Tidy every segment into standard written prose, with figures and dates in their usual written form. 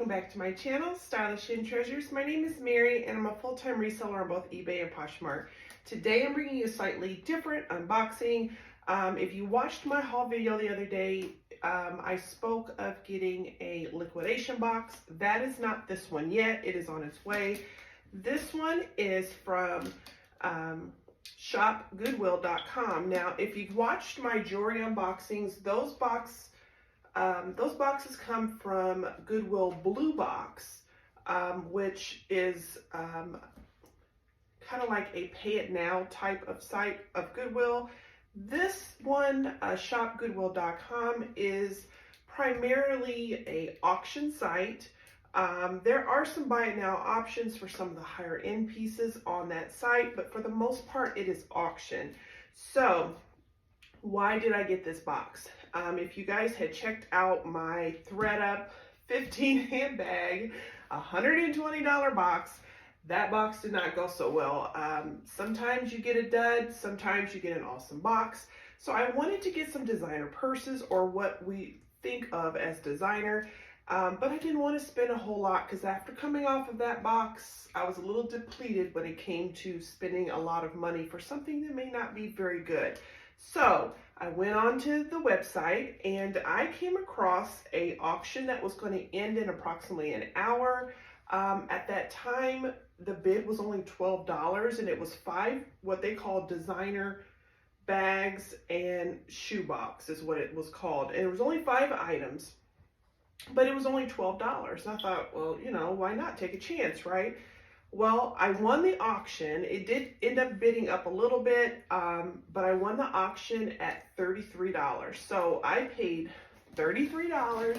welcome back to my channel, Stylish Hidden Treasures. My name is Mary and I'm a full-time reseller on both eBay and Poshmark. Today I'm bringing you a slightly different unboxing. If you watched my haul video the other day, I spoke of getting a liquidation box. That is not this one yet. It is on its way. This one is from shopgoodwill.com. Now, if you've watched my jewelry unboxings, those boxes come from Goodwill Blue Box, which is kind of like a pay it now type of site of Goodwill. This one, shopgoodwill.com, is primarily a auction site. There are some buy it now options for some of the higher end pieces on that site, but for the most part it is auction. So why did I get this box? If you guys had checked out my ThredUp 15 handbag, $120 box, that box did not go so well. Sometimes you get a dud, sometimes you get an awesome box. So I wanted to get some designer purses, or what we think of as designer, but I didn't want to spend a whole lot because after coming off of that box, I was a little depleted when it came to spending a lot of money for something that may not be very good. So I went onto the website and I came across an auction that was going to end in approximately an hour. At that time, the bid was only $12 and it was 5 what they call designer bags and shoebox is what it was called. And it was only 5 items, but it was only $12. And I thought, well, you know, why not take a chance, right? Well, I won the auction. It did end up bidding up a little bit, but I won the auction at $33. So I paid $33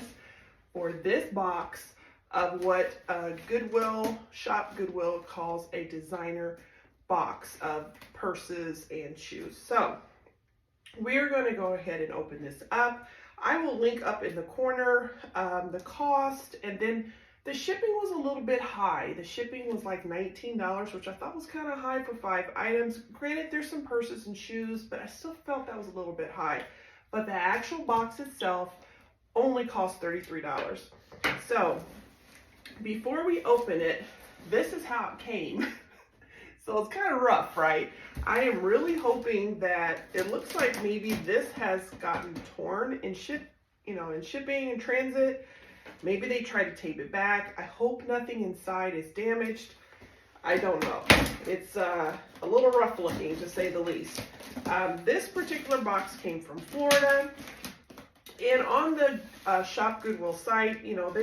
for this box of what Shop Goodwill calls a designer box of purses and shoes. So we're going to go ahead and open this up. I will link up in the corner the cost, and then the shipping was a little bit high. The shipping was like $19, which I thought was kind of high for 5 items. Granted, there's some purses and shoes, but I still felt that was a little bit high. But the actual box itself only cost $33. So before we open it, this is how it came. So it's kind of rough, right? I am really hoping that it looks like maybe this has gotten torn in shipping and transit. Maybe they try to tape it back. I hope nothing inside is damaged. I don't know. It's a little rough looking, to say the least. This particular box came from Florida. And on the Shop Goodwill site, you know,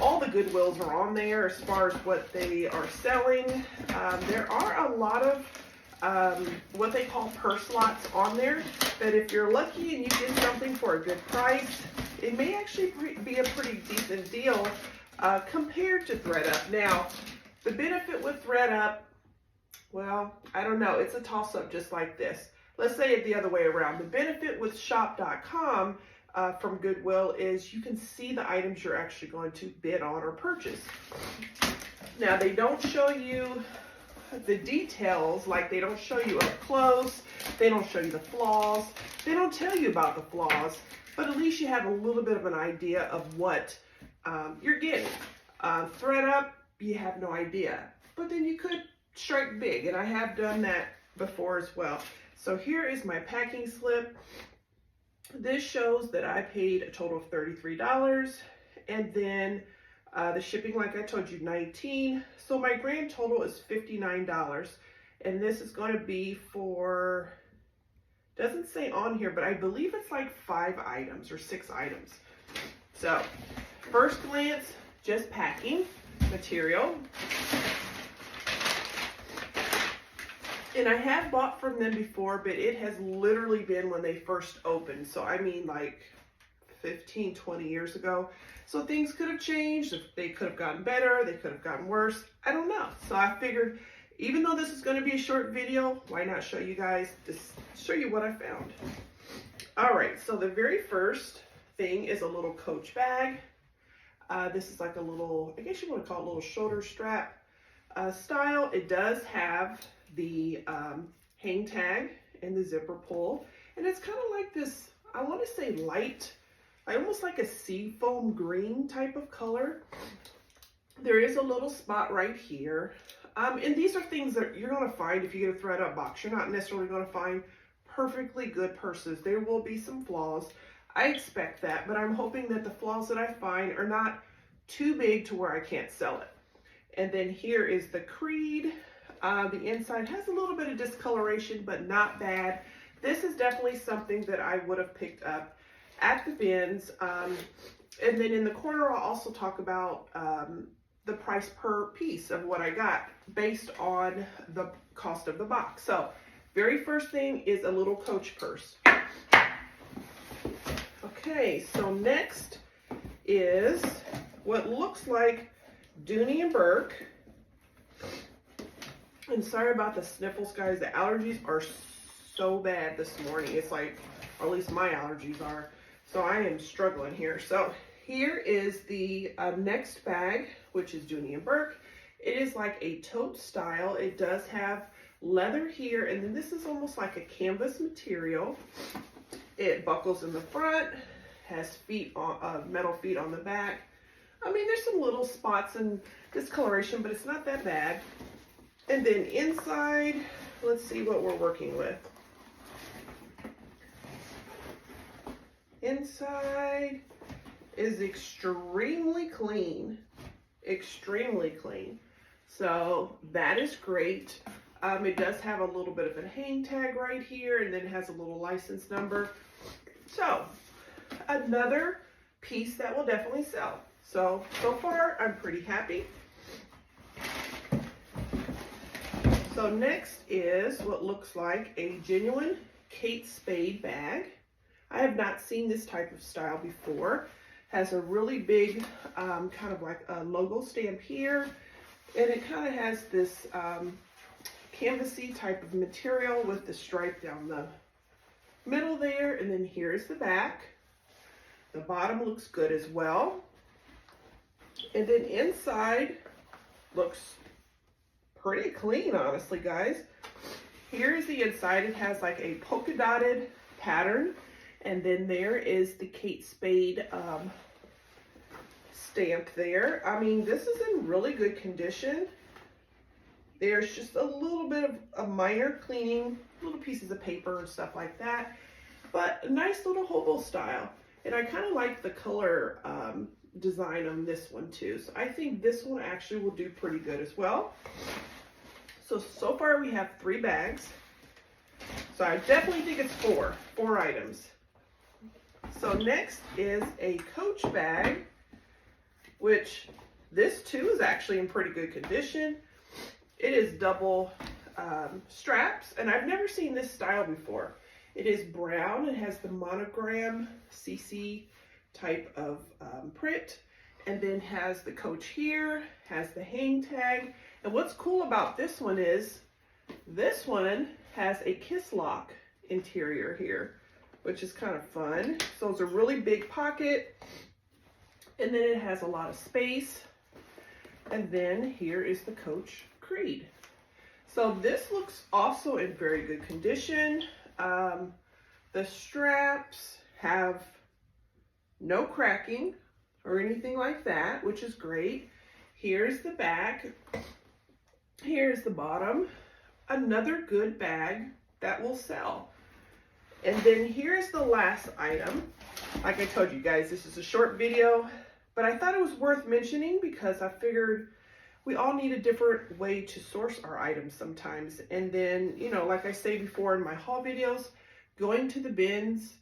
all the Goodwills are on there as far as what they are selling. There are a lot of what they call purse lots on there, that if you're lucky and you get something for a good price, it may actually be a pretty decent deal compared to ThredUp. Now, the benefit with ThredUp, well, I don't know. It's a toss-up just like this. Let's say it the other way around. The benefit with shop.com from Goodwill is you can see the items you're actually going to bid on or purchase. Now, they don't show you the details, like they don't show you up close, they don't show you the flaws, they don't tell you about the flaws, but at least you have a little bit of an idea of what you're getting. ThredUp, you have no idea, but then you could strike big, and I have done that before as well. So here is my packing slip. This shows that I paid a total of $33, and then the shipping, like I told you, $19. So my grand total is $59, and this is going to be for, doesn't say on here, but I believe it's like 5 items or 6 items. So first glance, just packing material. And I have bought from them before, but it has literally been when they first opened. So I mean like 15, 20 years ago. So things could have changed. They could have gotten better. They could have gotten worse. I don't know. So I figured, even though this is going to be a short video, why not show you guys, just show you what I found. All right. So the very first thing is a little Coach bag. This is like a little, I guess you want to call it a little shoulder strap style. It does have the hang tag and the zipper pull. And it's kind of like this, I want to say light almost like a seafoam green type of color. There is a little spot right here. And these are things that you're going to find if you get a thread up box. You're not necessarily going to find perfectly good purses. There will be some flaws. I expect that, but I'm hoping that the flaws that I find are not too big to where I can't sell it. And then here is the Creed. The inside has a little bit of discoloration, but not bad. This is definitely something that I would have picked up at the bins. And then in the corner, I'll also talk about the price per piece of what I got based on the cost of the box. So very first thing is a little Coach purse. Okay, so next is what looks like Dooney and Burke. And sorry about the sniffles, guys. The allergies are so bad this morning. It's like, or at least my allergies are. So I am struggling here. So here is the next bag, which is Dooney and Burke. It is like a tote style. It does have leather here, and then this is almost like a canvas material. It buckles in the front, has feet on metal feet on the back. I mean, there's some little spots and discoloration, but it's not that bad. And then inside, let's see what we're working with. Inside is extremely clean, extremely clean. So that is great. It does have a little bit of a hang tag right here, and then it has a little license number. So another piece that will definitely sell. So far I'm pretty happy. So next is what looks like a genuine Kate Spade bag. I have not seen this type of style before. Has a really big kind of like a logo stamp here, and it kind of has this canvasy type of material with the stripe down the middle there, and then here's the back. The bottom looks good as well, and then inside looks pretty clean, honestly, guys. Here's the inside. It has like a polka dotted pattern, and then there is the Kate Spade stamp there. I mean, this is in really good condition. There's just a little bit of a minor cleaning, little pieces of paper and stuff like that, but a nice little hobo style. And I kind of like the color design on this one too. So I think this one actually will do pretty good as well. So far we have 3 bags. So I definitely think it's 4 items. So next is a Coach bag, which this too is actually in pretty good condition. It is double straps, and I've never seen this style before. It is brown. It has the monogram CC type of print, and then has the Coach here, has the hang tag. And what's cool about this one is this one has a kiss lock interior here, which is kind of fun. So it's a really big pocket, and then it has a lot of space. And then here is the Coach Creed. So this looks also in very good condition. The straps have no cracking or anything like that, which is great. Here's the back. Here's the bottom. Another good bag that will sell. And then here's the last item. Like I told you guys, this is a short video, but I thought it was worth mentioning because I figured we all need a different way to source our items sometimes. And then, you know, like I say before in my haul videos, going to the bins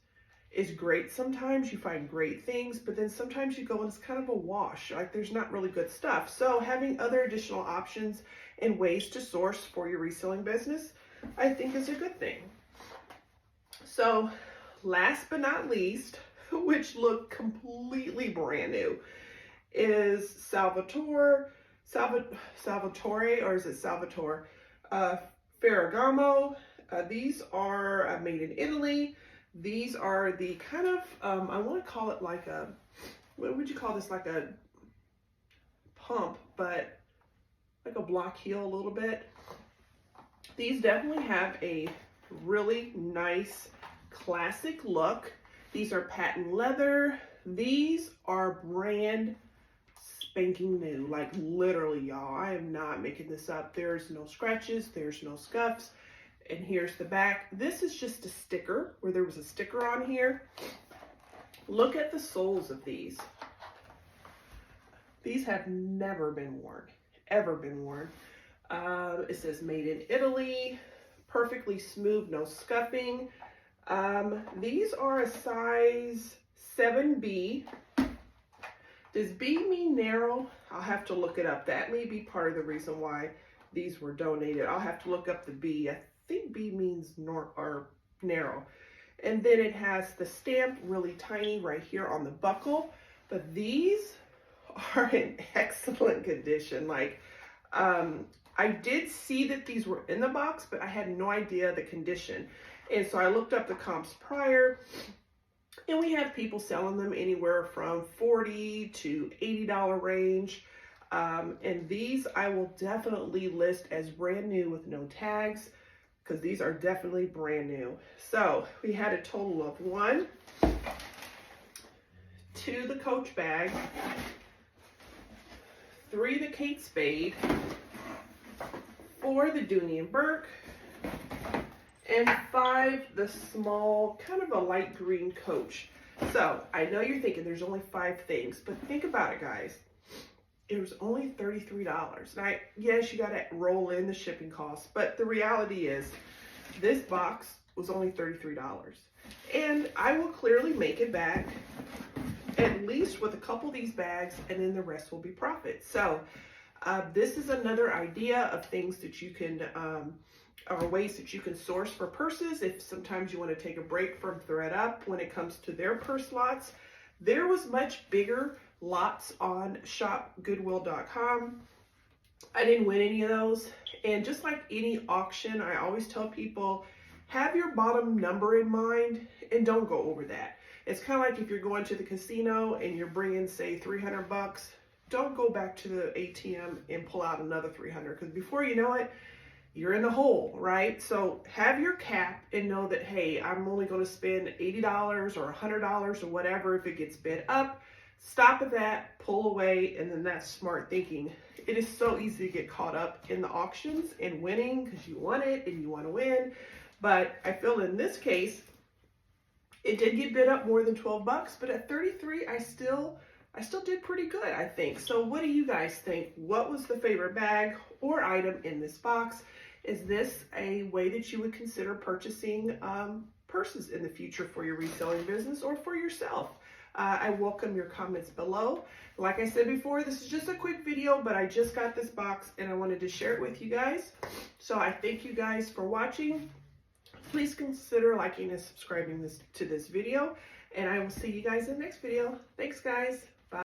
is great. Sometimes you find great things, but then sometimes you go and it's kind of a wash. Like there's not really good stuff. So having other additional options and ways to source for your reselling business, I think is a good thing. So last but not least, which look completely brand new, is Salvatore, or is it Salvatore? Ferragamo. These are made in Italy. These are the kind of, I want to call it like a, what would you call this? Like a pump, but like a block heel a little bit. These definitely have a really nice classic look. These are patent leather. These are brand spanking new, like literally, y'all. I am not making this up. There's no scratches, there's no scuffs. And here's the back. This is just a sticker, where there was a sticker on here. Look at the soles of these. These have never been worn, ever been worn. It says made in Italy, perfectly smooth, no scuffing. These are a size 7B. Does B mean narrow? I'll have to look it up. That may be part of the reason why these were donated. I'll have to look up the B. I think B means narrow. And then it has the stamp really tiny right here on the buckle. But these are in excellent condition. Like, I did see that these were in the box, but I had no idea the condition. And so I looked up the comps prior, and we have people selling them anywhere from $40 to $80 range. And these I will definitely list as brand new with no tags, because these are definitely brand new. So we had a total of 1, 2 the Coach bag, 3 the Kate Spade, 4 the Dooney and Burke, and 5 the small, kind of a light green Coach. So I know you're thinking there's only 5 things, but think about it, guys. It was only $33. Now, yes, you got to roll in the shipping costs, but the reality is this box was only $33. And I will clearly make it back, at least with a couple of these bags, and then the rest will be profit. So this is another idea of things that you can, or ways that you can source for purses. If sometimes you want to take a break from ThredUp when it comes to their purse lots. There was much bigger lots on shopgoodwill.com. I didn't win any of those. And just like any auction, I always tell people, have your bottom number in mind and don't go over that. It's kind of like if you're going to the casino and you're bringing, say, 300 bucks, don't go back to the ATM and pull out another 300, because before you know it, you're in the hole, right? So have your cap and know that, hey, I'm only going to spend $80 or $100 or whatever. If it gets bid up, stop at that, pull away, and then that's smart thinking. It is so easy to get caught up in the auctions and winning because you want it and you want to win. But I feel in this case, it did get bid up more than 12 bucks, but at 33, I still did pretty good, I think. So what do you guys think? What was the favorite bag or item in this box? Is this a way that you would consider purchasing purses in the future for your reselling business or for yourself? I welcome your comments below. Like I said before, this is just a quick video, but I just got this box and I wanted to share it with you guys. So I thank you guys for watching. Please consider liking and subscribing to this video, and I will see you guys in the next video. Thanks, guys.